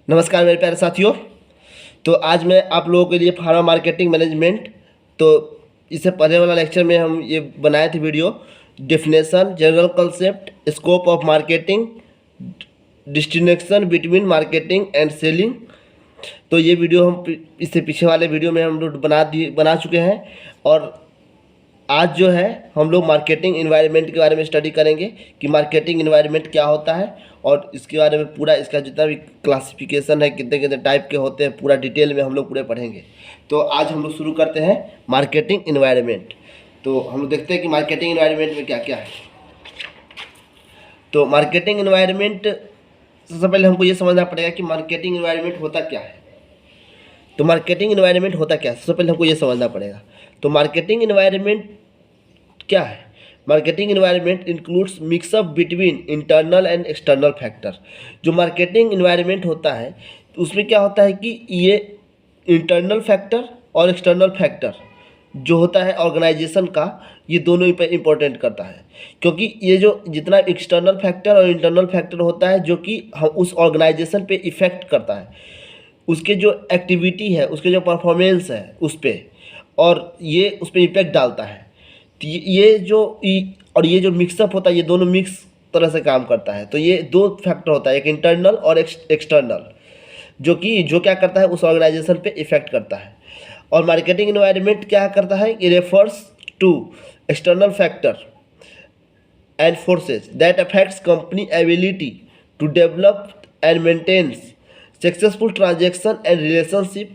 नमस्कार मेरे प्यारे साथियों। तो आज मैं आप लोगों के लिए फार्मा मार्केटिंग मैनेजमेंट, तो इससे पहले वाला लेक्चर में हम ये बनाए थे video, definition, general concept, scope of marketing, distinction between marketing and selling. तो ये वीडियो हम इससे पीछे वाले वीडियो में हम लोग बना चुके हैं। और आज जो है हम लोग मार्केटिंग इन्वायरमेंट के बारे में स्टडी करेंगे कि मार्केटिंग इन्वायरमेंट क्या होता है, और इसके बारे में पूरा इसका जितना भी क्लासिफिकेशन है, कितने कितने टाइप के होते हैं, पूरा डिटेल में हम लोग पूरे पढ़ेंगे। तो आज हम लोग शुरू करते हैं मार्केटिंग इन्वायरमेंट। तो हम लोग देखते हैं कि मार्केटिंग इन्वायरमेंट में क्या क्या है। तो मार्केटिंग इन्वायरमेंट, सबसे पहले हमको ये समझना पड़ेगा कि मार्केटिंग इन्वायरमेंट होता क्या है। तो मार्केटिंग इन्वायरमेंट होता क्या है, सबसे पहले हमको ये समझना पड़ेगा। तो मार्केटिंग इन्वायरमेंट क्या है? Marketing environment includes mix up between internal and external factor. जो मार्केटिंग इन्वायरमेंट होता है उसमें क्या होता है कि ये इंटरनल फैक्टर और एक्सटर्नल फैक्टर जो होता है ऑर्गेनाइजेशन का, ये दोनों ही पे इम्पोर्टेंट करता है। क्योंकि ये जो जितना एक्सटर्नल फैक्टर और इंटरनल फैक्टर होता है जो कि हम उस ऑर्गेनाइजेशन पे इफ़ेक्ट करता है, उसके जो एक्टिविटी है, उसके जो परफॉर्मेंस है उस पर, और ये उस पर इम्पैक्ट डालता है। तो ये जो मिक्सअप होता है, ये दोनों मिक्स तरह से काम करता है। तो ये दो फैक्टर होता है, एक इंटरनल और एक्सटर्नल, जो क्या करता है उस ऑर्गेनाइजेशन पे इफेक्ट करता है। और मार्केटिंग इन्वायरमेंट क्या करता है, ये refers to external factor and forces that affects company ability to develop and maintains successful transaction and relationship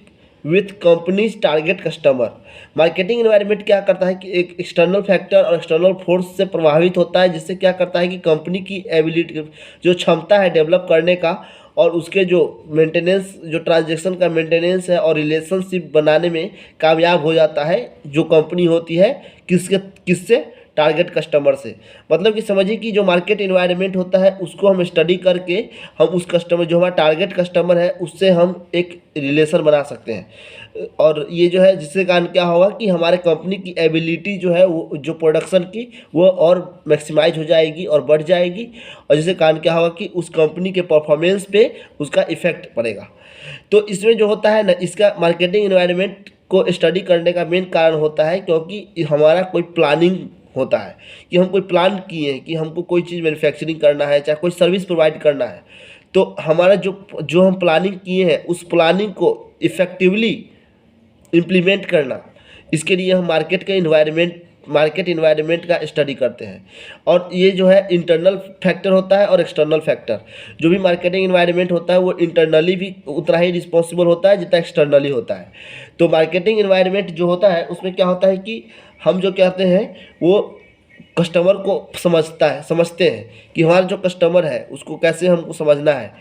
with companies target customer. Marketing environment क्या करता है कि एक एक्सटर्नल फैक्टर और एक्सटर्नल फोर्स से प्रभावित होता है, जिससे क्या करता है कि कंपनी की एबिलिटी, जो क्षमता है डेवलप करने का, और उसके जो मेंटेनेंस, जो ट्रांजेक्शन का मेंटेनेंस है और रिलेशनशिप बनाने में कामयाब हो जाता है जो कंपनी होती है, किससे? टारगेट कस्टमर से। मतलब कि समझिए कि जो मार्केट इन्वायरमेंट होता है उसको हम स्टडी करके हम उस कस्टमर, जो हमारा टारगेट कस्टमर है, उससे हम एक रिलेशन बना सकते हैं। और ये जो है जिससे कारण क्या होगा कि हमारे कंपनी की एबिलिटी जो है, वो जो प्रोडक्शन की, वो और मैक्सिमाइज हो जाएगी और बढ़ जाएगी। और जिससे कारण क्या होगा कि उस कंपनी के परफॉर्मेंस पे उसका इफेक्ट पड़ेगा। तो इसमें जो होता है ना, इसका मार्केटिंग इन्वायरमेंट को स्टडी करने का मेन कारण होता है क्योंकि हमारा कोई प्लानिंग होता है, कि हम कोई प्लान किए हैं कि हमको कोई चीज़ मैन्युफैक्चरिंग करना है, चाहे कोई सर्विस प्रोवाइड करना है। तो हमारा जो हम प्लानिंग किए हैं उस प्लानिंग को इफ़ेक्टिवली इम्प्लीमेंट करना, इसके लिए हम मार्केट इन्वायरमेंट का स्टडी करते हैं। और ये जो है इंटरनल फैक्टर होता है और एक्सटर्नल फैक्टर। जो भी मार्केटिंग इन्वायरमेंट होता है वो इंटरनली भी उतना ही रिस्पॉन्सिबल होता है जितना एक्सटर्नली होता है। तो मार्केटिंग इन्वायरमेंट जो होता है उसमें क्या होता है कि हम जो कहते हैं वो कस्टमर को समझते हैं कि हमारा जो कस्टमर है उसको कैसे हमको समझना है,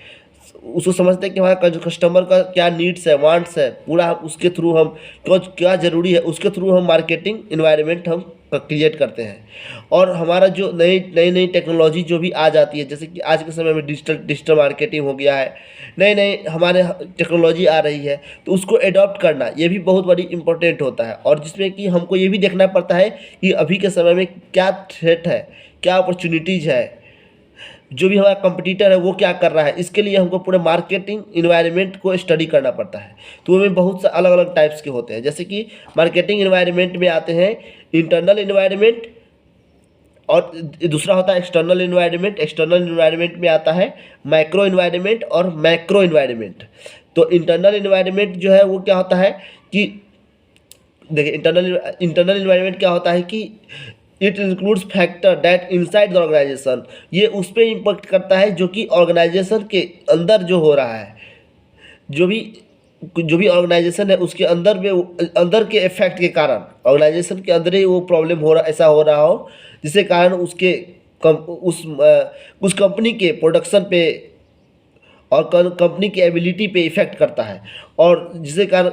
उसको समझते हैं कि हमारा जो कस्टमर का क्या नीड्स है, वांट्स है, पूरा उसके थ्रू हम क्या ज़रूरी है, उसके थ्रू हम मार्केटिंग इन्वायरमेंट हम क्रिएट करते हैं। और हमारा जो नई टेक्नोलॉजी जो भी आ जाती है, जैसे कि आज के समय में डिजिटल मार्केटिंग हो गया है, नई हमारे टेक्नोलॉजी आ रही है, तो उसको एडॉप्ट करना ये भी बहुत बड़ी इंपॉर्टेंट होता है। और जिसमें कि हमको ये भी देखना पड़ता है कि अभी के समय में क्या थ्रेट है, क्या अपॉर्चुनिटीज़ है, जो भी हमारा कंपटीटर है वो क्या कर रहा है, इसके लिए हमको पूरे मार्केटिंग इन्वायरमेंट को स्टडी करना पड़ता है। तो उसमें बहुत से अलग अलग टाइप्स के होते हैं। जैसे कि मार्केटिंग इन्वायरमेंट में आते हैं इंटरनल इन्वायरमेंट, और दूसरा होता है एक्सटर्नल इन्वायरमेंट। एक्सटर्नल इन्वायरमेंट में आता है माइक्रो इन्वायरमेंट और मैक्रो इन्वायरमेंट। तो इंटरनल इन्वायरमेंट जो है वो क्या होता है कि देखिए, इंटरनल इन्वायरमेंट क्या होता है कि it includes factor that inside the organisation. ये उस पर इम्पैक्ट करता है जो कि ऑर्गेनाइजेशन के अंदर जो हो रहा है, जो भी ऑर्गेनाइजेशन है उसके अंदर में, अंदर के इफेक्ट के कारण ऑर्गेनाइजेशन के अंदर ही वो प्रॉब्लम हो रहा, ऐसा हो रहा हो जिसके कारण उस कंपनी के प्रोडक्शन पे और कंपनी की एबिलिटी पे इफेक्ट करता है। और जिसके कारण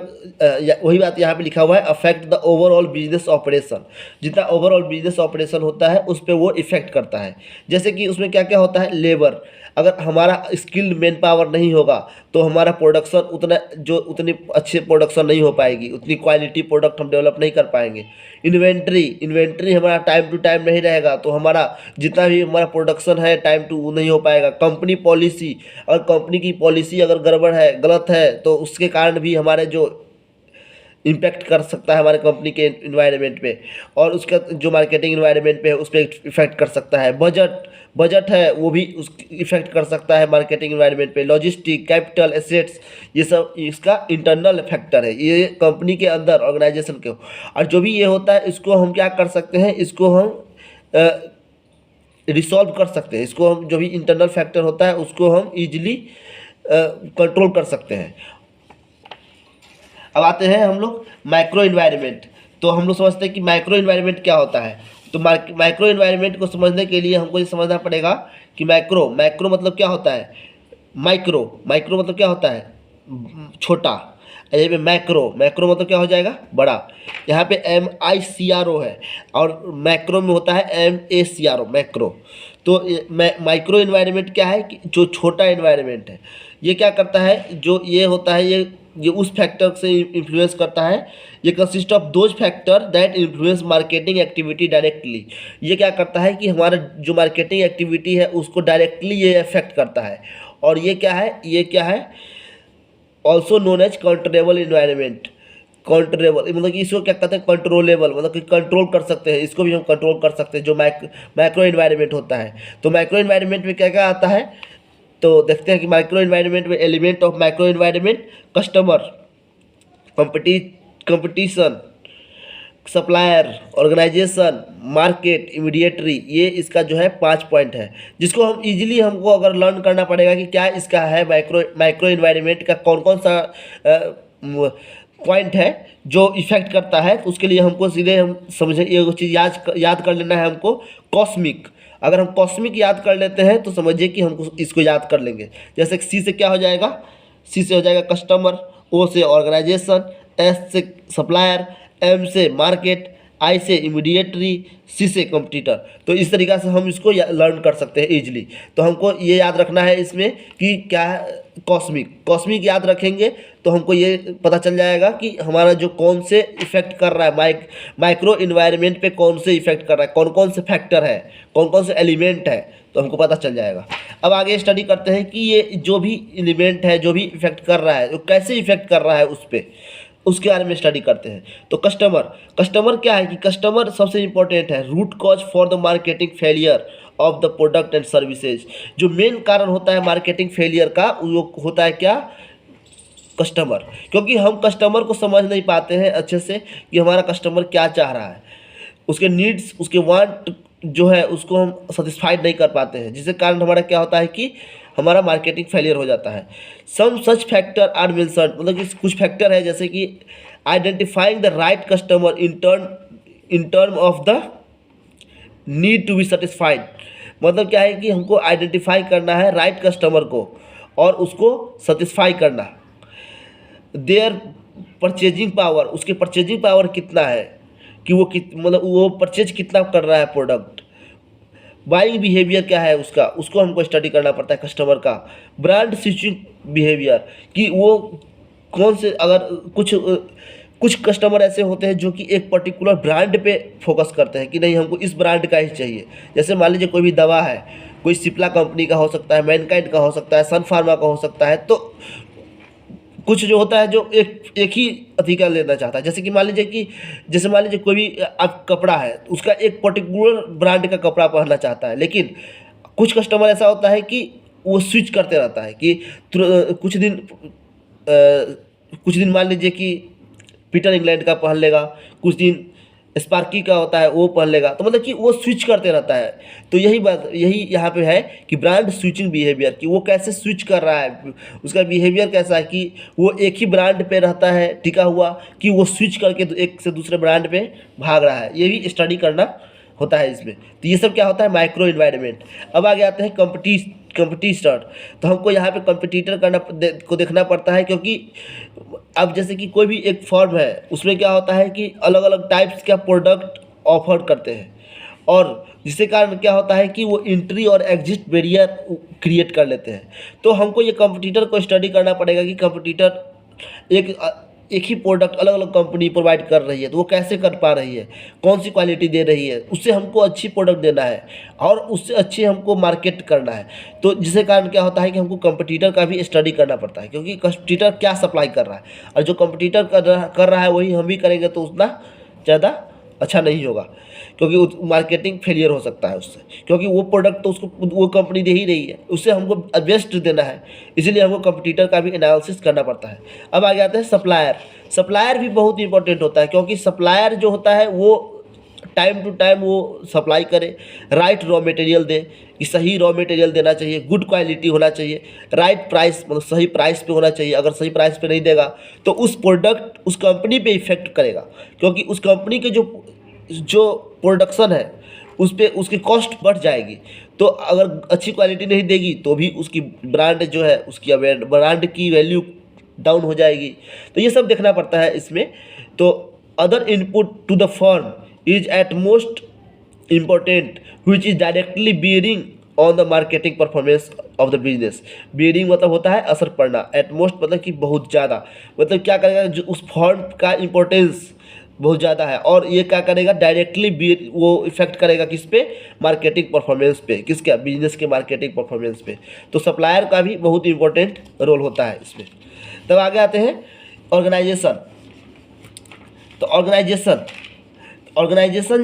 वही बात यहाँ पे लिखा हुआ है, affect the overall business operation. जितना ओवरऑल बिजनेस ऑपरेशन होता है उस पर वो इफेक्ट करता है। जैसे कि उसमें क्या क्या होता है, लेबर। अगर हमारा स्किल्ड मैन पावर नहीं होगा तो हमारा प्रोडक्शन उतनी अच्छे प्रोडक्शन नहीं हो पाएगी, उतनी क्वालिटी प्रोडक्ट हम डेवलप नहीं कर पाएंगे। इन्वेंट्री हमारा टाइम टू टाइम नहीं रहेगा तो हमारा जितना भी हमारा प्रोडक्शन है टाइम टू नहीं हो पाएगा। कंपनी पॉलिसी, अगर कंपनी की पॉलिसी अगर गड़बड़ है, गलत है, तो उसके कारण भी हमारे जो इम्पैक्ट कर सकता है हमारे कंपनी के इन्वायरमेंट पे, और उसका जो मार्केटिंग इन्वायरमेंट पे है उस पर इफेक्ट कर सकता है। बजट है वो भी उस इफेक्ट कर सकता है मार्केटिंग इन्वायरमेंट पे। लॉजिस्टिक, कैपिटल, एसेट्स, ये सब इसका इंटरनल फैक्टर है, ये कंपनी के अंदर ऑर्गेनाइजेशन के। और जो भी ये होता है इसको हम क्या कर सकते हैं, इसको हम रिसॉल्व कर सकते हैं। इसको हम जो भी इंटरनल फैक्टर होता है उसको हम ईजिली कंट्रोल कर सकते हैं। अब आते हैं हम लोग माइक्रो इन्वायरमेंट। तो हम लोग समझते हैं कि माइक्रो इन्वायरमेंट क्या होता है। तो माइक्रो इन्वायरमेंट को समझने के लिए हमको ये समझना पड़ेगा कि माइक्रो मतलब क्या होता है। माइक्रो मतलब क्या होता है, छोटा। यहाँ पे मैक्रो मतलब क्या हो जाएगा, बड़ा। यहाँ पे MICRO है और मैक्रो में होता है MACRO, मैक्रो। तो माइक्रो इन्वायरमेंट क्या है कि जो छोटा इन्वायरमेंट है, ये क्या करता है, जो ये होता है ये उस फैक्टर से इन्फ्लुएंस करता है। ये consist of those factor that influence marketing activity directly. ये क्या करता है कि हमारा जो मार्केटिंग एक्टिविटी है उसको डायरेक्टली ये इफेक्ट करता है। और ये क्या है also known as controllable environment. Controllable मतलब कि इसको क्या कहते हैं, कंट्रोलेबल मतलब कि कंट्रोल कर सकते हैं, इसको भी हम कंट्रोल कर सकते हैं जो माइक्रो इन्वायरमेंट होता है। तो माइक्रो इन्वायरमेंट में क्या क्या आता है, तो देखते हैं कि माइक्रो इन्वायरमेंट में element of micro environment, customer, competition, supplier, organisation, market, intermediary. ये इसका जो है 5 पॉइंट है, जिसको हम इजीली हमको अगर लर्न करना पड़ेगा कि क्या इसका है माइक्रो इन्वायरमेंट का कौन कौन सा पॉइंट है जो इफेक्ट करता है। तो उसके लिए हमको सीधे हम समझे ये चीज़ याद कर लेना है हमको, कॉस्मिक। अगर हम कॉस्मिक याद कर लेते हैं तो समझिए कि हमको इसको याद कर लेंगे। जैसे सी से क्या हो जाएगा, सी से हो जाएगा कस्टमर, ओ से ऑर्गेनाइजेशन, एस से सप्लायर, एम से मार्केट, आई से इमीडिएटरी, सी से कंपटीटर। तो इस तरीक़ा से हम इसको लर्न कर सकते हैं इजीली। तो हमको ये याद रखना है इसमें कि क्या है कॉस्मिक याद रखेंगे तो हमको ये पता चल जाएगा कि हमारा जो कौन से इफेक्ट कर रहा है माइक्रो इन्वायरमेंट पे, कौन से इफेक्ट कर रहा है, कौन कौन से फैक्टर है, कौन कौन से एलिमेंट है, तो हमको पता चल जाएगा। अब आगे स्टडी करते हैं कि ये जो भी एलिमेंट है, जो भी इफेक्ट कर रहा है, वो कैसे इफेक्ट कर रहा है उस पर, उसके बारे में स्टडी करते हैं। तो कस्टमर क्या है कि कस्टमर सबसे इंपॉर्टेंट है, root cause for the marketing failure of the product and services. जो मेन कारण होता है मार्केटिंग फेलियर का वो होता है क्या, कस्टमर। क्योंकि हम कस्टमर को समझ नहीं पाते हैं अच्छे से कि हमारा कस्टमर क्या चाह रहा है, उसके नीड्स, उसके वांट जो है उसको हम सेटिस्फाइड नहीं कर पाते हैं, जिसके कारण हमारा क्या होता है कि हमारा मार्केटिंग फेलियर हो जाता है। Some such factor are mentioned, मतलब कि कुछ फैक्टर है जैसे कि identifying the right customer in term of the need to be satisfied. मतलब क्या है कि हमको आइडेंटिफाई करना है राइट कस्टमर को और उसको सेटिस्फाई करना। देयर परचेजिंग पावर, उसके परचेजिंग पावर कितना है कि मतलब वो परचेज कितना कर रहा है प्रोडक्ट। बाइंग बिहेवियर क्या है उसका, उसको हमको स्टडी करना पड़ता है कस्टमर का। ब्रांड स्विचिंग बिहेवियर कि वो कौन से, अगर कुछ कस्टमर ऐसे होते हैं जो कि एक पर्टिकुलर ब्रांड पे फोकस करते हैं कि नहीं हमको इस ब्रांड का ही चाहिए। जैसे मान लीजिए कोई भी दवा है, कोई सिप्ला कंपनी का हो सकता है, मैनकाइंड का हो सकता है, सन फार्मा का हो सकता है। तो कुछ जो होता है जो एक ही अधिकार लेना चाहता है। जैसे मान लीजिए कोई भी आप कपड़ा है, उसका एक पर्टिकुलर ब्रांड का कपड़ा पहनना चाहता है, लेकिन कुछ कस्टमर ऐसा होता है कि वो स्विच करते रहता है कि कुछ दिन मान लीजिए कि पीटर इंग्लैंड का पहन लेगा, कुछ दिन स्पार्की का होता है वो पहन लेगा। तो मतलब कि वो स्विच करते रहता है। तो यही यहाँ पे है कि ब्रांड स्विचिंग बिहेवियर, कि वो कैसे स्विच कर रहा है, उसका बिहेवियर कैसा है कि वो एक ही ब्रांड पे रहता है टिका हुआ, कि वो स्विच करके एक से दूसरे ब्रांड पे भाग रहा है। ये भी स्टडी करना होता है इसमें। तो ये सब क्या होता है, माइक्रो इन्वायरमेंट। अब आगे आते हैं कंपटीटर। तो हमको यहाँ पे कंपटीटर को देखना पड़ता है, क्योंकि अब जैसे कि कोई भी एक फर्म है, उसमें क्या होता है कि अलग अलग टाइप्स का प्रोडक्ट ऑफर करते हैं, और जिसके कारण क्या होता है कि वो एंट्री और एग्जिट बैरियर क्रिएट कर लेते हैं। तो हमको ये कंपटीटर को स्टडी करना पड़ेगा कि कंपटीटर एक ही प्रोडक्ट अलग अलग कंपनी प्रोवाइड कर रही है तो वो कैसे कर पा रही है, कौन सी क्वालिटी दे रही है, उससे हमको अच्छी प्रोडक्ट देना है और उससे अच्छी हमको मार्केट करना है। तो जिसके कारण क्या होता है कि हमको कंपटीटर का भी स्टडी करना पड़ता है, क्योंकि कंपटीटर क्या सप्लाई कर रहा है और जो कंपटीटर कर रहा है वही हम भी करेंगे तो उतना ज़्यादा अच्छा नहीं होगा, क्योंकि मार्केटिंग फेलियर हो सकता है उससे, क्योंकि वो प्रोडक्ट तो उसको वो कंपनी दे ही रही है, उससे हमको बेस्ट देना है, इसीलिए हमको कंपटीटर का भी एनालिसिस करना पड़ता है। अब आगे आते हैं सप्लायर। सप्लायर भी बहुत इंपॉर्टेंट होता है, क्योंकि सप्लायर जो होता है वो टाइम टू टाइम वो सप्लाई करे, राइट रॉ मटेरियल दे, कि सही रॉ मटेरियल देना चाहिए, गुड क्वालिटी होना चाहिए, राइट प्राइस मतलब सही प्राइस पे होना चाहिए। अगर सही प्राइस पे नहीं देगा तो उस प्रोडक्ट उस कंपनी पे इफेक्ट करेगा, क्योंकि उस कंपनी के जो प्रोडक्शन है उस पर उसकी कॉस्ट बढ़ जाएगी। तो अगर अच्छी क्वालिटी नहीं देगी तो भी उसकी ब्रांड जो है उसकी ब्रांड की वैल्यू डाउन हो जाएगी। तो ये सब देखना पड़ता है इसमें। तो other input to the firm is at most important which is directly bearing on the marketing performance of the business. Bearing मतलब होता है असर पड़ना, एट मोस्ट मतलब कि बहुत ज़्यादा, मतलब क्या करेगा जो उस फर्म का इम्पोर्टेंस बहुत ज़्यादा है, और ये क्या करेगा डायरेक्टली वो इफेक्ट करेगा किस पे, मार्केटिंग परफॉर्मेंस पे, किसका, बिजनेस के मार्केटिंग परफॉर्मेंस पे। तो सप्लायर का भी बहुत इंपॉर्टेंट रोल होता है इसमें। तब आगे आते हैं ऑर्गेनाइजेशन। तो ऑर्गेनाइजेशन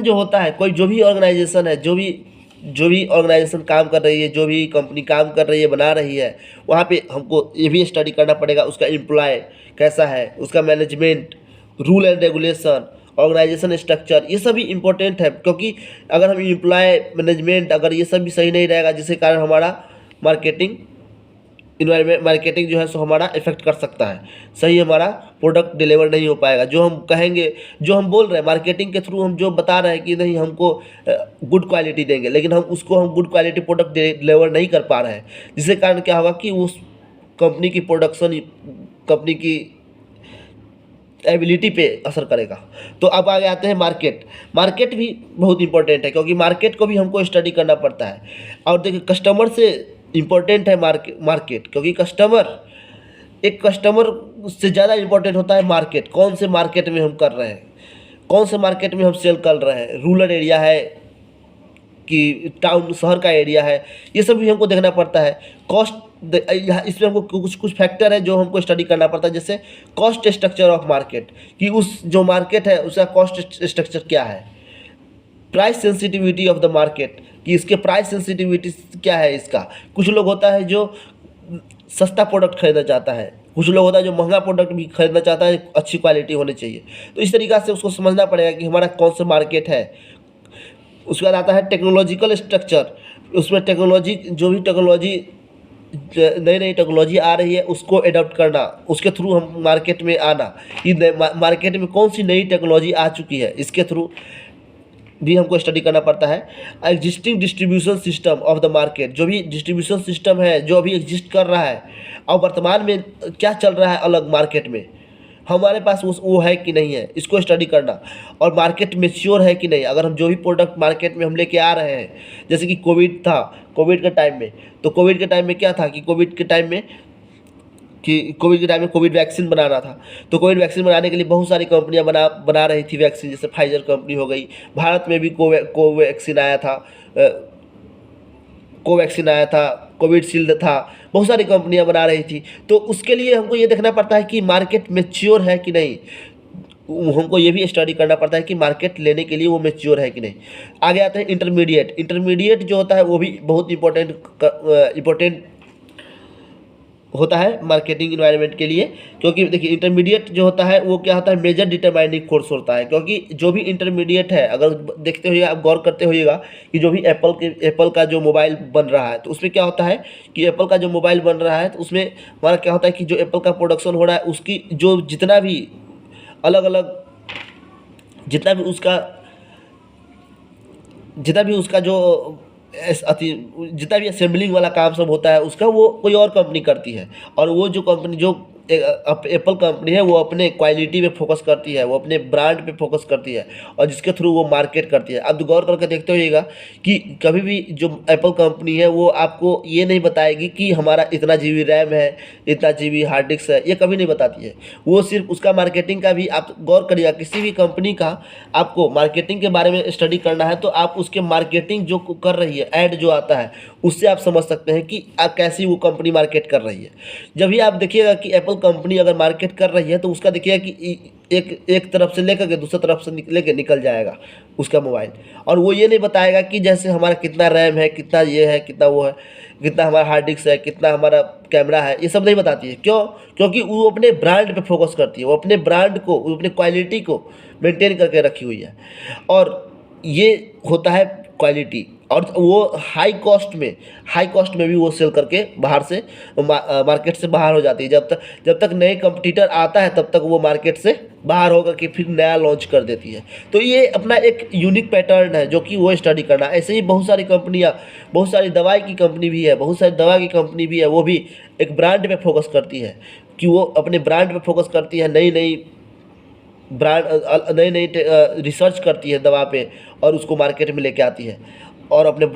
जो होता है, कोई जो भी ऑर्गेनाइजेशन है, जो भी ऑर्गेनाइजेशन काम कर रही है, जो भी कंपनी काम कर रही है, बना रही है, वहाँ पे हमको ये भी स्टडी करना पड़ेगा उसका एम्प्लॉय कैसा है, उसका management, rule and regulation, organisation structure, ये सभी इंपॉर्टेंट है। क्योंकि अगर हम एम्प्लॉय मैनेजमेंट अगर ये सब भी सही नहीं रहेगा, जिसके कारण हमारा मार्केटिंग जो है सो हमारा इफेक्ट कर सकता है, सही हमारा प्रोडक्ट डिलीवर नहीं हो पाएगा। जो हम कहेंगे, जो हम बोल रहे हैं मार्केटिंग के थ्रू, हम जो बता रहे हैं कि नहीं हमको गुड क्वालिटी देंगे, लेकिन हम गुड क्वालिटी प्रोडक्ट डिलीवर नहीं कर पा रहे हैं, जिसके कारण क्या होगा कि उस कंपनी की प्रोडक्शन, कंपनी की एबिलिटी पे असर करेगा। तो अब आगे आते हैं मार्केट भी बहुत इंपॉर्टेंट है, क्योंकि मार्केट को भी हमको स्टडी करना पड़ता है। और देखिए कस्टमर से इम्पोर्टेंट है मार्केट, क्योंकि कस्टमर से ज़्यादा इम्पोर्टेंट होता है मार्केट। कौन से मार्केट में हम कर रहे हैं, कौन से मार्केट में हम सेल कर रहे हैं, रूरल एरिया है कि टाउन शहर का एरिया है, ये सब भी हमको देखना पड़ता है। कॉस्ट, इसमें हमको कुछ फैक्टर है जो हमको स्टडी करना पड़ता है, जैसे कॉस्ट स्ट्रक्चर ऑफ मार्केट, कि उस जो मार्केट है उसका कॉस्ट स्ट्रक्चर क्या है, price sensitivity of the market, कि इसके प्राइस सेंसिटिविटी क्या है इसका। कुछ लोग होता है जो सस्ता प्रोडक्ट खरीदना चाहता है, कुछ लोग होता है जो महंगा प्रोडक्ट भी खरीदना चाहता है, अच्छी क्वालिटी होनी चाहिए। तो इस तरीक़ा से उसको समझना पड़ेगा कि हमारा कौन सा मार्केट है। उसके बाद आता है टेक्नोलॉजिकल स्ट्रक्चर। उसमें टेक्नोलॉजी, जो भी टेक्नोलॉजी नई नई टेक्नोलॉजी आ रही है उसको एडॉप्ट करना, उसके थ्रू हम मार्केट में आना, कि मार्केट में कौन सी नई टेक्नोलॉजी आ चुकी है, इसके थ्रू भी हमको स्टडी करना पड़ता है। Existing distribution system of the market, जो भी डिस्ट्रीब्यूशन सिस्टम है जो अभी एग्जिस्ट कर रहा है और वर्तमान में क्या चल रहा है अलग मार्केट में, हमारे पास वो है कि नहीं है, इसको स्टडी करना। और मार्केट मैच्योर है कि नहीं। अगर हम जो भी प्रोडक्ट मार्केट में हम लेके आ रहे हैं, जैसे कि कोविड था, कोविड के टाइम में, तो कोविड के टाइम में क्या था कि कोविड के टाइम में कोविड वैक्सीन बनाना था। तो कोविड वैक्सीन बनाने के लिए बहुत सारी कंपनियां बना रही थी वैक्सीन, जैसे फाइजर कंपनी हो गई, भारत में भी कोवैक्सीन आया था, कोविडशील्ड था, बहुत सारी कंपनियां बना रही थी। तो उसके लिए हमको ये देखना पड़ता है कि मार्केट मैच्योर है कि नहीं, हमको ये भी स्टडी करना पड़ता है कि मार्केट लेने के लिए वो मैच्योर है कि नहीं। आगे आते हैं इंटरमीडिएट जो होता है वो भी बहुत इम्पोर्टेंट होता है मार्केटिंग इन्वायरमेंट के लिए। क्योंकि देखिए इंटरमीडिएट जो होता है वो क्या होता है, मेजर डिटरमाइनिंग फोर्स होता है। क्योंकि जो भी इंटरमीडिएट है, अगर देखते होइएगा, आप गौर करते होइएगा कि जो भी एप्पल का जो मोबाइल बन रहा है, तो उसमें क्या होता है कि एप्पल का जो मोबाइल बन रहा है तो उसमें हमारा क्या होता है कि जो एप्पल का प्रोडक्शन हो रहा है उसकी जो जितना भी अलग अलग जितना भी उसका जो जितना भी असेंबलिंग वाला काम सब होता है उसका वो कोई और कंपनी करती है। और वो जो कंपनी जो एप्पल कंपनी है वो अपने क्वालिटी पे फोकस करती है, वो अपने ब्रांड पे फोकस करती है और जिसके थ्रू वो मार्केट करती है। आप गौर करके देखते होइएगा कि कभी भी जो एप्पल कंपनी है वो आपको ये नहीं बताएगी कि हमारा इतना जीबी रैम है, इतना जीबी हार्ड डिस्क है, ये कभी नहीं बताती है। वो सिर्फ उसका मार्केटिंग का भी आप गौर करिएगा, किसी भी कंपनी का आपको मार्केटिंग के बारे में स्टडी करना है तो आप उसके मार्केटिंग जो कर रही है, ऐड जो आता है, उससे आप समझ सकते हैं कि कैसी वो कंपनी मार्केट कर रही है। जब भी आप देखिएगा कि एप्पल कंपनी अगर मार्केट कर रही है तो उसका देखिएगा कि एक तरफ से लेकर के दूसरी तरफ से लेके निकल जाएगा उसका मोबाइल, और वो ये नहीं बताएगा कि जैसे हमारा कितना रैम है, कितना ये है, कितना वो है, कितना हमारा हार्ड डिस्क है, कितना हमारा कैमरा है, ये सब नहीं बताती है। क्यों? क्योंकि वो अपने ब्रांड पे फोकस करती है, वो अपने ब्रांड को, वो अपने क्वालिटी को मेंटेन करके रखी हुई है, और ये होता है क्वालिटी। और वो हाई कॉस्ट में भी वो सेल करके बाहर से मार्केट से बाहर हो जाती है। जब तक नए कंपटीटर आता है तब तक वो मार्केट से बाहर होकर के फिर नया लॉन्च कर देती है। तो ये अपना एक यूनिक पैटर्न है जो कि वो स्टडी करना। ऐसे ही बहुत सारी कंपनियाँ, बहुत सारी दवाई की कंपनी भी है, बहुत सारी दवा की कंपनी भी है, वो भी एक ब्रांड पे फोकस करती है कि वो अपने ब्रांड पे फोकस करती है, नई रिसर्च करती है दवा पे और उसको मार्केट में लेके आती है, और अपने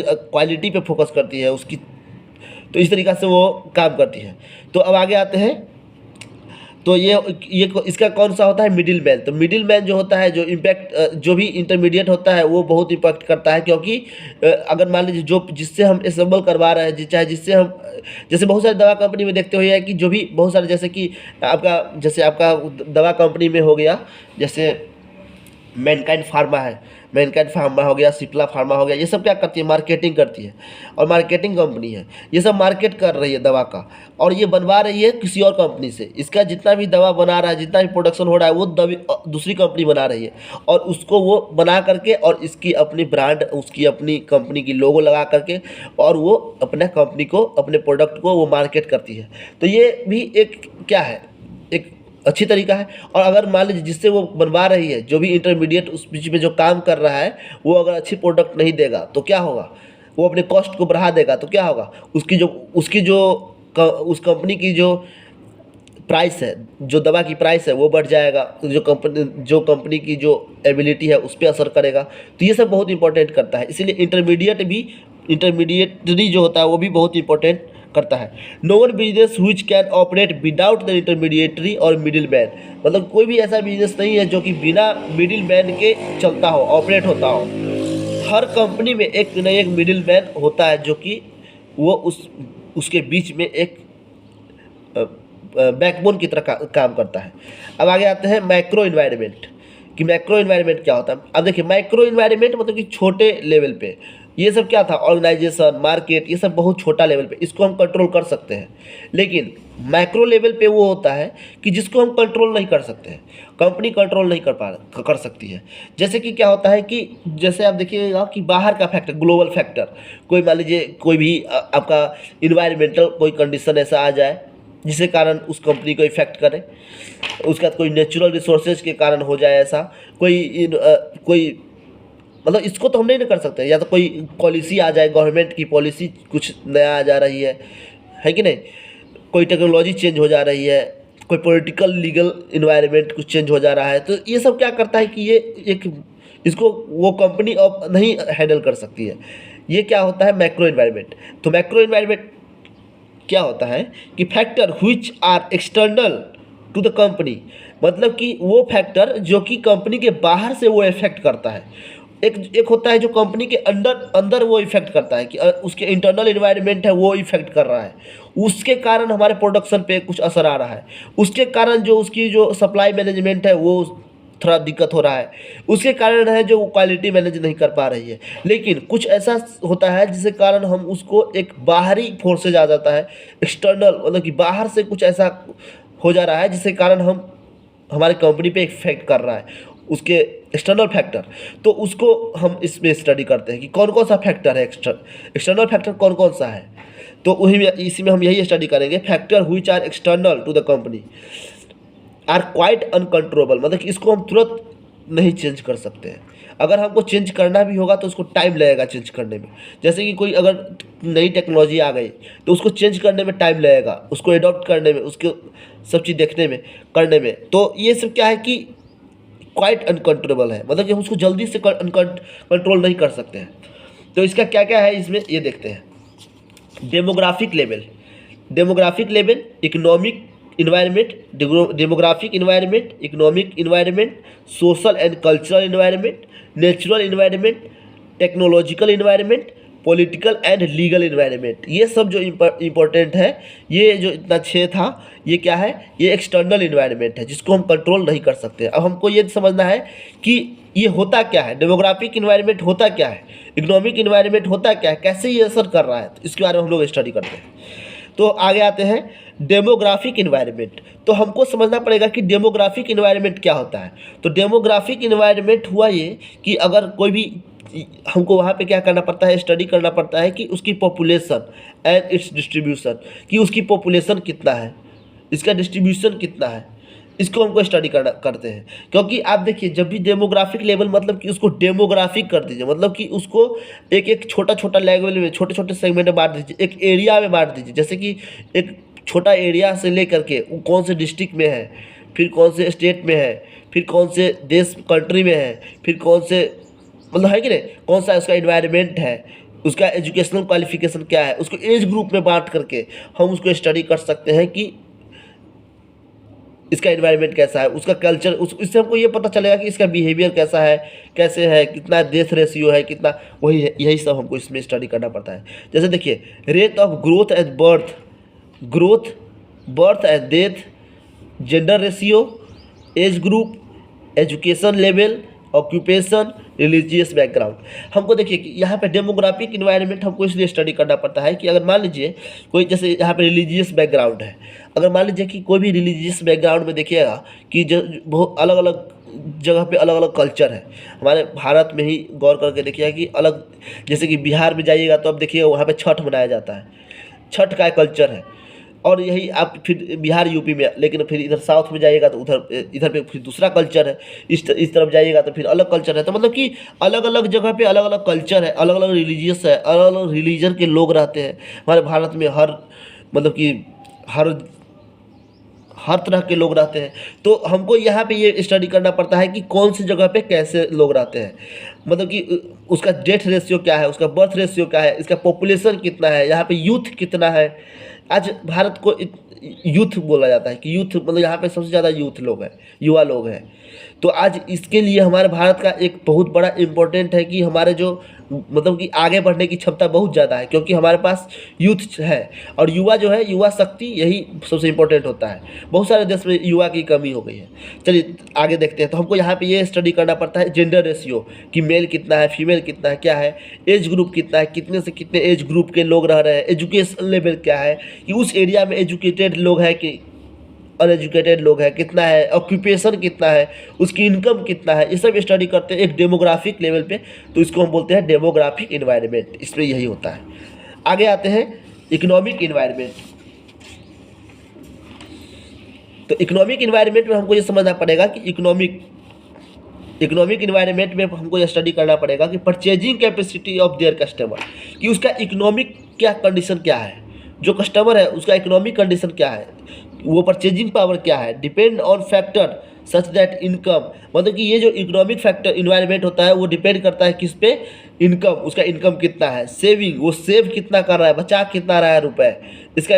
क्वालिटी पे फोकस करती है उसकी। तो इस तरीक़ा से वो काम करती है। तो अब आगे आते हैं, तो ये इसका कौन सा होता है? Middle man. तो मिडिल मैन जो होता है, जो इम्पैक्ट, जो भी इंटरमीडिएट होता है वो बहुत इम्पैक्ट करता है, क्योंकि अगर मान लीजिए जो जिससे हम असेंबल करवा रहे हैं, चाहे जिससे हम, जैसे बहुत सारी दवा कंपनी में देखते हुए है कि जो भी बहुत सारे, जैसे कि आपका दवा कंपनी में हो गया, जैसे मैनकाइंड फार्मा है, मैनकाइंड फार्मा हो गया, सिप्ला फार्मा हो गया, ये सब क्या करती है? मार्केटिंग करती है, और मार्केटिंग कंपनी है, ये सब मार्केट कर रही है दवा का, और ये बनवा रही है किसी और कंपनी से। इसका जितना भी दवा बना रहा है, जितना भी प्रोडक्शन हो रहा है, वो दूसरी कंपनी बना रही है, और उसको वो बना करके, और इसकी अपनी ब्रांड, उसकी अपनी कंपनी की लोगो लगा करके, और वो अपने कंपनी को, अपने प्रोडक्ट को वो मार्केट करती है। तो ये भी एक क्या है, एक अच्छी तरीका है। और अगर मान लीजिए जिससे वो बनवा रही है, जो भी इंटरमीडिएट उस बीच में जो काम कर रहा है, वो अगर अच्छी प्रोडक्ट नहीं देगा तो क्या होगा? वो अपने कॉस्ट को बढ़ा देगा तो क्या होगा? उस कंपनी की जो प्राइस है, जो दवा की प्राइस है, वो बढ़ जाएगा। जो कंपनी की जो एबिलिटी है उस पर असर करेगा। तो ये सब बहुत इंपॉर्टेंट करता है। इसीलिए इंटरमीडिएटरी जो होता है वो भी बहुत इंपॉर्टेंट करता है। No one business which can operate without the intermediary और मिडिल मैन। मतलब कोई भी ऐसा बिजनेस नहीं है जो कि बिना मिडिल मैन के चलता हो, ऑपरेट होता हो। हर कंपनी में एक न एक मिडिल मैन होता है जो कि वो उसके बीच में एक बैकबोन की तरह काम करता है। अब आगे आते हैं मैक्रो इन्वायरमेंट, कि मैक्रो इन्वायरमेंट क्या होता है। अब देखिए, मैक्रो इन्वायरमेंट मतलब कि छोटे लेवल पे, ये सब क्या था? ऑर्गेनाइजेशन, मार्केट, ये सब बहुत छोटा लेवल पे, इसको हम कंट्रोल कर सकते हैं। लेकिन मैक्रो लेवल पे वो होता है कि जिसको हम कंट्रोल नहीं कर सकते हैं, कंपनी कंट्रोल नहीं कर सकती है। जैसे कि क्या होता है कि जैसे आप देखिएगा कि बाहर का फैक्टर, ग्लोबल फैक्टर, कोई मान लीजिए कोई भी आपका इन्वायरमेंटल कोई कंडीशन ऐसा आ जाए जिसके कारण उस कंपनी को इफेक्ट करे, उसका कोई नेचुरल रिसोर्सेज के कारण हो जाए ऐसा, कोई मतलब इसको तो हम नहीं कर सकते। या तो कोई पॉलिसी आ जाए, गवर्नमेंट की पॉलिसी कुछ नया आ जा रही है कि नहीं, कोई टेक्नोलॉजी चेंज हो जा रही है, कोई पॉलिटिकल लीगल इन्वायरमेंट कुछ चेंज हो जा रहा है, तो ये सब क्या करता है कि इसको वो कंपनी अब नहीं हैंडल कर सकती है। ये क्या होता है? Macro environment. तो मैक्रो इन्वायरमेंट क्या होता है कि factor which are external to the company, मतलब कि वो फैक्टर जो कि कंपनी के बाहर से वो इफेक्ट करता है। एक होता है जो कंपनी के अंदर वो इफेक्ट करता है कि उसके इंटरनल इन्वायरमेंट है वो इफेक्ट कर रहा है, उसके कारण हमारे प्रोडक्शन पे कुछ असर आ रहा है, उसके कारण जो उसकी जो सप्लाई मैनेजमेंट है वो थोड़ा दिक्कत हो रहा है, उसके कारण है जो क्वालिटी मैनेज नहीं कर पा रही है। लेकिन कुछ ऐसा होता है जिसके कारण हम उसको, एक बाहरी फोर्सेज आ जाता है, एक्सटर्नल, मतलब कि बाहर से कुछ ऐसा हो जा रहा है जिसके कारण हमारे कंपनी पे इफेक्ट कर रहा है, उसके एक्सटर्नल फैक्टर। तो उसको हम इसमें स्टडी करते हैं कि कौन कौन सा फैक्टर है, एक्सटर्नल फैक्टर कौन कौन सा है। तो इसी में हम यही स्टडी करेंगे, factor which are external to the company are quite uncontrollable, मतलब कि इसको हम तुरंत नहीं चेंज कर सकते हैं। अगर हमको चेंज करना भी होगा तो उसको टाइम लगेगा चेंज करने में। जैसे कि कोई अगर नई टेक्नोलॉजी आ गई तो उसको चेंज करने में टाइम लगेगा, उसको एडॉप्ट करने में, उसके सब चीज़ देखने में, करने में। तो ये सब क्या है कि क्वाइट अनकंट्रोलेबल है, मतलब कि हम उसको जल्दी से कंट्रोल नहीं कर सकते हैं। तो इसका क्या क्या है इसमें ये देखते हैं। Demographic level, economic environment, demographic environment, economic environment, social and cultural environment, natural environment, technological environment, political and legal environment. ये सब जो इम्पोर्टेंट है, ये जो इतना 6 था, ये क्या है, ये एक्सटर्नल इन्वायरमेंट है जिसको हम कंट्रोल नहीं कर सकते। अब हमको ये समझना है कि ये होता क्या है, डेमोग्राफिक इन्वायरमेंट होता क्या है, इकोनॉमिक इन्वायरमेंट होता क्या है, कैसे ये असर कर रहा है, तो इसके बारे में हम लोग स्टडी करते हैं। तो आगे आते हैं डेमोग्राफिक इन्वायरमेंट। तो हमको समझना पड़ेगा कि डेमोग्राफिक इन्वायरमेंट क्या होता है। तो डेमोग्राफिक इन्वायरमेंट हुआ ये कि अगर कोई भी, हमको वहाँ पे क्या करना पड़ता है, स्टडी करना पड़ता है कि उसकी पॉपुलेशन एंड इट्स डिस्ट्रीब्यूशन, कि उसकी पॉपुलेशन कितना है, इसका डिस्ट्रीब्यूशन कितना है, इसको हमको स्टडी करते हैं। क्योंकि आप देखिए, जब भी डेमोग्राफिक लेवल, मतलब कि उसको डेमोग्राफिक कर दीजिए, मतलब कि उसको एक एक छोटा छोटा लेवल में, छोटे छोटे सेगमेंट में बांट दीजिए, एक एरिया में बांट दीजिए। जैसे कि एक छोटा एरिया से लेकर के वो कौन से डिस्ट्रिक्ट में है, फिर कौन से स्टेट में है, फिर कौन से देश कंट्री में है, फिर कौन से, मतलब है कि नहीं, कौन सा उसका इन्वायरमेंट है, उसका एजुकेशनल क्वालिफिकेशन क्या है, उसको एज ग्रुप में बांट करके हम उसको स्टडी कर सकते हैं कि इसका इन्वायरमेंट कैसा है, उसका कल्चर, इससे हमको ये पता चलेगा कि इसका बिहेवियर कैसा है, कैसे है, कितना डेथ रेशियो है, कितना, वही है, यही सब हमको इसमें स्टडी करना पड़ता है। जैसे देखिए, rate of growth and birth and death, gender ratio, age group, education level, occupation, religious background. हमको देखिए कि यहाँ पे डेमोग्राफिक इन्वायरमेंट हमको इसलिए स्टडी करना पड़ता है कि अगर मान लीजिए कोई, जैसे यहाँ पे रिलीजियस बैकग्राउंड है, अगर मान लीजिए कि कोई भी रिलीजियस बैकग्राउंड में देखिएगा कि जो बहुत अलग अलग जगह पे अलग अलग कल्चर है। हमारे भारत में ही गौर करके देखिएगा कि अलग, जैसे कि बिहार में जाइएगा तो अब देखिएगा वहाँ पे छठ मनाया जाता है, छठ का कल्चर है। और यही आप फिर बिहार यूपी में, लेकिन फिर इधर साउथ में जाइएगा तो इधर पे फिर दूसरा कल्चर है, इस तरफ जाइएगा तो फिर अलग कल्चर है। तो मतलब कि अलग अलग जगह पे अलग अलग कल्चर है, अलग अलग रिलीजियस है, अलग अलग रिलीजन के लोग रहते हैं हमारे भारत में। मतलब कि हर तरह के लोग रहते हैं। तो हमको यहाँ पे ये स्टडी करना पड़ता है कि कौन सी जगह पे कैसे लोग रहते हैं, मतलब कि उसका डेथ रेशियो क्या है, उसका बर्थ रेशियो क्या है, इसका पॉपुलेशन कितना है, यहाँ पे यूथ कितना है। आज भारत को यूथ बोला जाता है कि यूथ, मतलब यहाँ पे सबसे ज़्यादा यूथ लोग हैं, युवा लोग हैं। तो आज इसके लिए हमारे भारत का एक बहुत बड़ा इम्पोर्टेंट है कि हमारे जो, मतलब कि आगे बढ़ने की क्षमता बहुत ज़्यादा है, क्योंकि हमारे पास यूथ है। और युवा जो है, युवा शक्ति, यही सबसे इम्पोर्टेंट होता है। बहुत सारे देश में युवा की कमी हो गई है। चलिए आगे देखते हैं। तो हमको यहाँ पे ये स्टडी करना पड़ता है जेंडर रेशियो, कि मेल कितना है, फीमेल कितना है, क्या है, एज ग्रुप कितना है, कितने से कितने एज ग्रुप के लोग रह रहे हैं, एजुकेशन लेवल क्या है, कि उस एरिया में एजुकेटेड लोग हैं कि अनएजुकेटेड लोग हैं, कितना है, ऑक्यूपेशन कितना है, उसकी इनकम कितना है, ये सब स्टडी करते हैं एक डेमोग्राफिक लेवल पे। तो इसको हम बोलते हैं डेमोग्राफिक इन्वायरमेंट, इसमें यही होता है। आगे आते हैं इकोनॉमिक इन्वायरमेंट। तो इकोनॉमिक इन्वायरमेंट में हमको ये समझना पड़ेगा कि इकोनॉमिक इन्वायरमेंट में हमको ये स्टडी करना पड़ेगा कि purchasing capacity of their customer, कि उसका इकोनॉमिक क्या कंडीशन क्या है, जो कस्टमर है उसका इकोनॉमिक कंडीशन क्या है, वो परचेजिंग पावर क्या है, depend on factor such that income. मतलब कि ये जो इकोनॉमिक फैक्टर इन्वायरमेंट होता है वो डिपेंड करता है किस पे, इनकम, उसका इनकम कितना है, सेविंग, वो सेव कितना कर रहा है, बचा कितना रहा है रुपए, इसका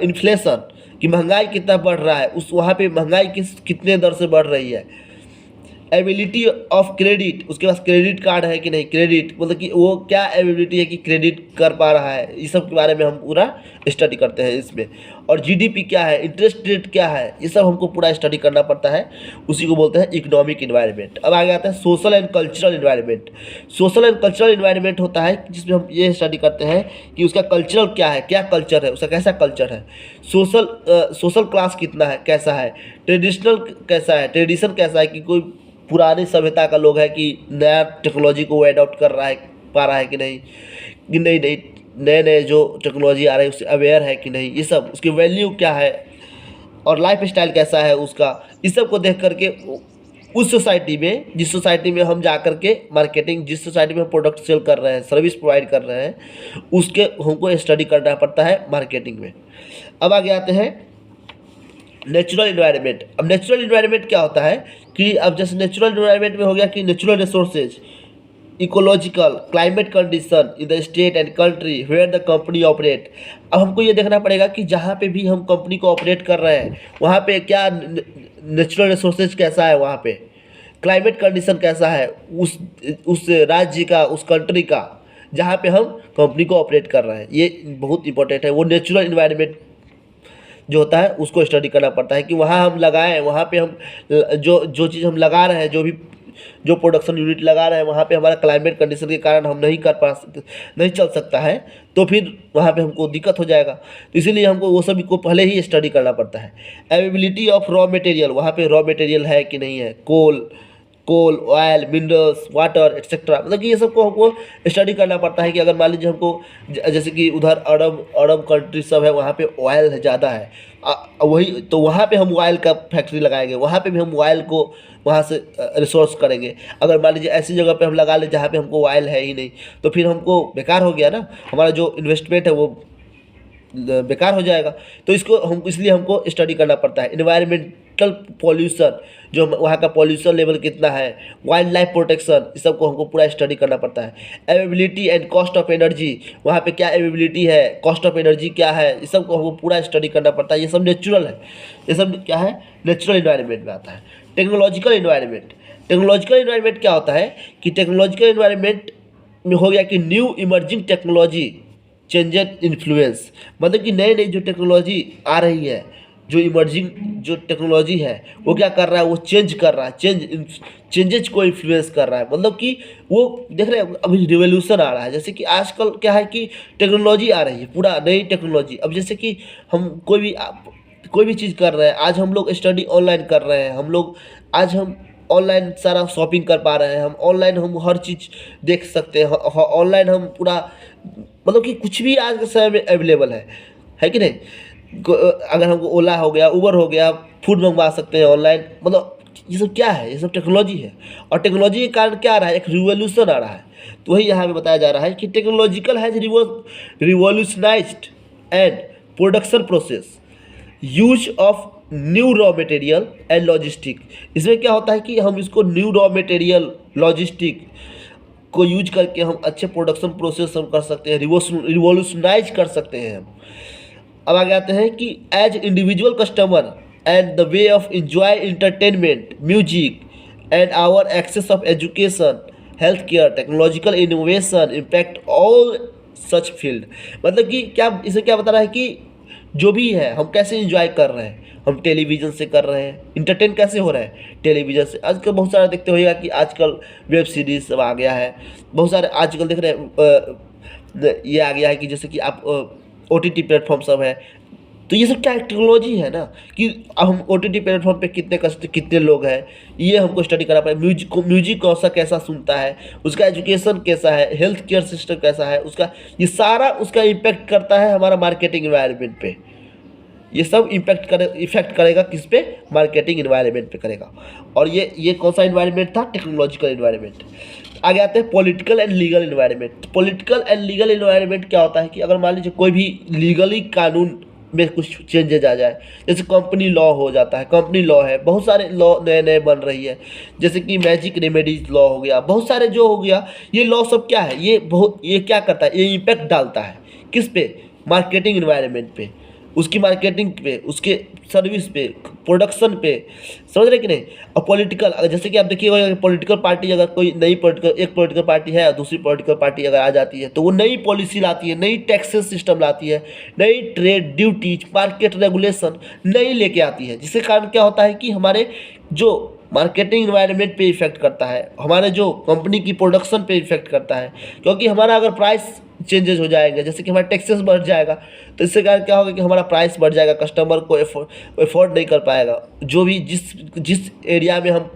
इन्फ्लेशन, कि महंगाई कितना बढ़ रहा है, उस वहाँ पे महंगाई कितने दर से बढ़ रही है, एबिलिटी ऑफ क्रेडिट, उसके पास क्रेडिट कार्ड है कि नहीं, क्रेडिट मतलब कि वो क्या एबिलिटी है कि क्रेडिट कर पा रहा है, इस सब के बारे में हम पूरा स्टडी करते हैं इसमें। और जीडीपी क्या है, इंटरेस्ट रेट क्या है, ये सब हमको पूरा स्टडी करना पड़ता है, उसी को बोलते हैं इकोनॉमिक इन्वायरमेंट। अब आगे आता है social and cultural environment. Social and cultural environment होता है जिसमें हम ये स्टडी करते हैं कि उसका कल्चरल क्या है, क्या कल्चर है, उसका कैसा कल्चर है, सोशल क्लास कितना है, कैसा है, ट्रेडिशनल कैसा है, ट्रेडिशन कैसा है, कि कोई पुरानी सभ्यता का लोग है कि नया टेक्नोलॉजी को वो एडॉप्ट कर रहा है, पा रहा है कि नहीं, कि नहीं नए जो टेक्नोलॉजी आ रही है उससे अवेयर है कि नहीं, ये सब, उसकी वैल्यू क्या है, और लाइफ स्टाइल कैसा है उसका, इस सब को देख करके उस सोसाइटी में, जिस सोसाइटी में हम जा कर के मार्केटिंग, जिस सोसाइटी में हम प्रोडक्ट सेल कर रहे हैं, सर्विस प्रोवाइड कर रहे हैं, उसके हमको स्टडी करना पड़ता है मार्केटिंग में। अब आगे आते हैं नेचुरल इन्वायरमेंट। अब नेचुरल इन्वायरमेंट क्या होता है कि अब जैसे नेचुरल इन्वायरमेंट में हो गया कि natural resources, ecological, climate condition in the state and country where the company operate. अब हमको ये देखना पड़ेगा कि जहाँ पे भी हम कंपनी को ऑपरेट कर रहे हैं वहाँ पे क्या नेचुरल रिसोर्सेज कैसा है, वहाँ पे क्लाइमेट कंडीशन कैसा है उस राज्य का, उस कंट्री का जहाँ पे हम कंपनी को ऑपरेट कर रहे हैं। ये बहुत इंपॉर्टेंट है। वो नेचुरल इन्वायरमेंट जो होता है उसको स्टडी करना पड़ता है कि वहाँ हम लगाएं, वहाँ पे हम जो जो चीज़ हम लगा रहे हैं, जो प्रोडक्शन यूनिट लगा रहे हैं, वहाँ पे हमारा क्लाइमेट कंडीशन के कारण हम नहीं चल सकता है, तो फिर वहाँ पे हमको दिक्कत हो जाएगा। तो इसीलिए हमको वो सभी को पहले ही स्टडी करना पड़ता है। अवेलेबिलिटी ऑफ रॉ मटेरियल, वहाँ पे रॉ मटेरियल है कि नहीं है, कोल, ऑयल, मिनरल्स, वाटर एक्सेट्रा, मतलब कि ये सबको हमको स्टडी करना पड़ता है कि अगर मान लीजिए हमको जैसे कि उधर अरब कंट्री सब है, वहाँ पे ऑयल ज़्यादा है, वही तो वहाँ पे हम ऑयल का फैक्ट्री लगाएंगे, वहाँ पे भी हम ऑयल को वहाँ से रिसोर्स करेंगे। अगर मान लीजिए ऐसी जगह पे हम लगा लें जहाँ पे हमको ऑयल है ही नहीं, तो फिर हमको बेकार हो गया ना, हमारा जो इन्वेस्टमेंट है वो बेकार हो जाएगा। तो इसलिए हमको स्टडी करना पड़ता है। इन्वायरमेंटल पॉल्यूशन, जो वहाँ का पॉल्यूशन लेवल कितना है, वाइल्ड लाइफ प्रोटेक्शन, इस सब को हमको पूरा स्टडी करना पड़ता है। Availability and cost of energy, वहाँ पे क्या अवेलेबिलिटी है, कॉस्ट ऑफ एनर्जी क्या है, इस सब को हमको पूरा स्टडी करना पड़ता है। ये सब नेचुरल है, ये सब क्या है, नेचुरल इन्वायरमेंट में आता है। टेक्नोलॉजिकल इन्वायरमेंट, टेक्नोलॉजिकल इन्वायरमेंट क्या होता है कि टेक्नोलॉजिकल इन्वायरमेंट में हो गया कि new emerging technology changes influence, मतलब कि नई नई जो टेक्नोलॉजी आ रही है, जो इमर्जिंग जो टेक्नोलॉजी है वो क्या कर रहा है, वो चेंज कर रहा है, चेंजेज को इन्फ्लुएंस कर रहा है। मतलब कि वो देख रहे हैं अभी रिवोल्यूशन आ रहा है। जैसे कि आजकल क्या है कि टेक्नोलॉजी आ रही है, पूरा नई टेक्नोलॉजी। अब जैसे कि हम कोई भी चीज़ कर रहे हैं, आज हम लोग स्टडी ऑनलाइन कर रहे हैं, आज हम ऑनलाइन सारा शॉपिंग कर पा रहे हैं, हम ऑनलाइन हम हर चीज़ देख सकते हैं, ऑनलाइन हम पूरा, मतलब कि कुछ भी आज के समय में अवेलेबल है कि नहीं। अगर हमको ओला हो गया, उबर हो गया, फूड मंगवा सकते हैं ऑनलाइन। मतलब ये सब क्या है, ये सब टेक्नोलॉजी है। और टेक्नोलॉजी के कारण क्या आ रहा है, एक रिवोल्यूशन आ रहा है। तो वही यहाँ पे बताया जा रहा है कि technological has revolutionised and production process, use of new raw material and logistic. इसमें क्या होता है कि हम इसको न्यू रॉ मटेरियल, लॉजिस्टिक को यूज करके हम अच्छे प्रोडक्शन प्रोसेस हम कर सकते हैं, रिवोल्यूशनाइज कर सकते हैं हम। अब आगे आते हैं कि as individual customer and the way of enjoy entertainment, music and our access of education, health care, technological innovation impact all such field. मतलब कि क्या इसे क्या बता रहा है कि जो भी है हम कैसे इंजॉय कर रहे हैं, हम टेलीविज़न से कर रहे हैं, इंटरटेन कैसे हो रहा है टेलीविज़न से। आजकल बहुत सारा देखते होगा कि आजकल वेब सीरीज सब आ गया है, बहुत सारे आजकल देख रहे हैं ये आ गया है कि जैसे कि आप OTT प्लेटफॉर्म सब है। तो ये सब क्या टेक्नोलॉजी है ना, कि अब हम OTT प्लेटफॉर्म पे कितने लोग हैं, ये हमको स्टडी करना पड़ेगा। म्यूजिक कैसा सुनता है, उसका एजुकेशन कैसा है, हेल्थ केयर सिस्टम कैसा है उसका, ये सारा उसका इम्पैक्ट करता है हमारा मार्केटिंग एनवायरनमेंट पे। ये सब इफेक्ट करेगा किस पे, मार्केटिंग एनवायरनमेंट पे करेगा। और ये कौन सा एनवायरनमेंट था, टेक्नोलॉजिकल एनवायरनमेंट। आगे आते हैं political and legal environment. Political and legal environment क्या होता है कि अगर मान लीजिए कोई भी लीगली कानून में कुछ चेंजेज आ जाए, जैसे कंपनी लॉ हो जाता है, कंपनी लॉ है, बहुत सारे लॉ नए नए बन रही है, जैसे कि मैजिक रेमेडीज लॉ हो गया, बहुत सारे जो हो गया, ये लॉ सब क्या है, ये क्या करता है, ये इम्पैक्ट डालता है किस पे, मार्केटिंग एनवायरनमेंट पे, उसकी मार्केटिंग पे, उसके सर्विस पे, प्रोडक्शन पे, समझ रहे कि नहीं। और पॉलिटिकल, जैसे कि आप देखिएगा पॉलिटिकल पार्टी, अगर कोई एक पॉलिटिकल पार्टी है और दूसरी पॉलिटिकल पार्टी अगर आ जाती है तो वो नई पॉलिसी लाती है, नई टैक्सेस सिस्टम लाती है, नई ट्रेड ड्यूटीज, मार्केट रेगुलेशन नई लेके आती है, जिसके कारण क्या होता है कि हमारे जो मार्केटिंग एनवायरनमेंट पे इफेक्ट करता है, हमारे जो कंपनी की प्रोडक्शन पे इफेक्ट करता है। क्योंकि हमारा अगर प्राइस चेंजेस हो जाएंगे, जैसे कि हमारा टैक्सेस बढ़ जाएगा, तो इससे कारण क्या होगा कि हमारा प्राइस बढ़ जाएगा, कस्टमर को एफोर्ड नहीं कर पाएगा। जो भी जिस एरिया में हम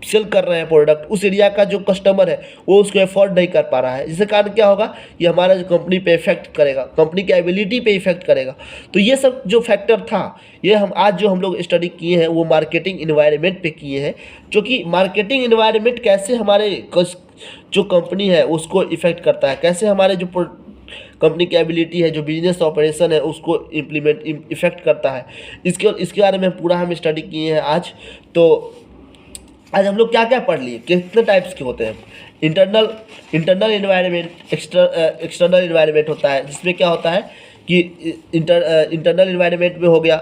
सेल कर रहे हैं प्रोडक्ट, उस एरिया का जो कस्टमर है वो उसको अफोर्ड नहीं कर पा रहा है, जिसके कारण क्या होगा, ये हमारा जो कंपनी पे इफेक्ट करेगा, कंपनी की एबिलिटी पे इफेक्ट करेगा। तो ये सब जो फैक्टर था, ये हम लोग स्टडी किए हैं, वो मार्केटिंग इन्वायरमेंट पे किए हैं, जो कि मार्केटिंग इन्वायरमेंट कैसे हमारे जो कंपनी है उसको इफेक्ट करता है, कैसे हमारे जो कंपनी की एबिलिटी है, जो बिजनेस ऑपरेशन है उसको इफेक्ट करता है, इसके बारे में पूरा हम स्टडी किए हैं आज। तो आज हम लोग क्या क्या पढ़ लिए, कितने टाइप्स के होते हैं। इंटरनल इन्वायरमेंट, एक्सटर्नल इन्वायरमेंट होता है, जिसमें क्या होता है कि इंटरनल इन्वायरमेंट में हो गया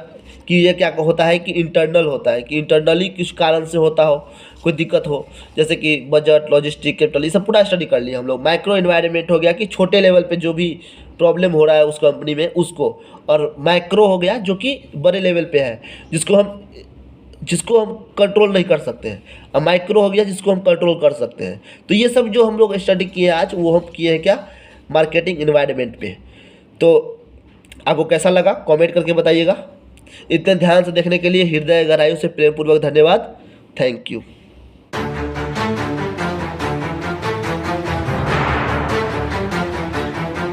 कि ये क्या होता है कि इंटरनल होता है, कि इंटरनली किस कारण से होता हो, कोई दिक्कत हो, जैसे कि बजट, लॉजिस्टिक, कैपिटल, ये सब पूरा स्टडी कर लिया हम लोग। माइक्रो इन्वायरमेंट हो गया कि छोटे लेवल पे जो भी प्रॉब्लम हो रहा है उस कंपनी में उसको, और मैक्रो हो गया जो कि बड़े लेवल पे है, जिसको हम कंट्रोल नहीं कर सकते हैं, और माइक्रो हो गया जिसको हम कंट्रोल कर सकते हैं। तो ये सब जो हम लोग स्टडी किए आज, वो हम किए हैं क्या, मार्केटिंग इन्वायरमेंट पे। तो आपको कैसा लगा कमेंट करके बताइएगा। इतने ध्यान से देखने के लिए हृदय गहराइयों से प्रेमपूर्वक धन्यवाद। Thank you.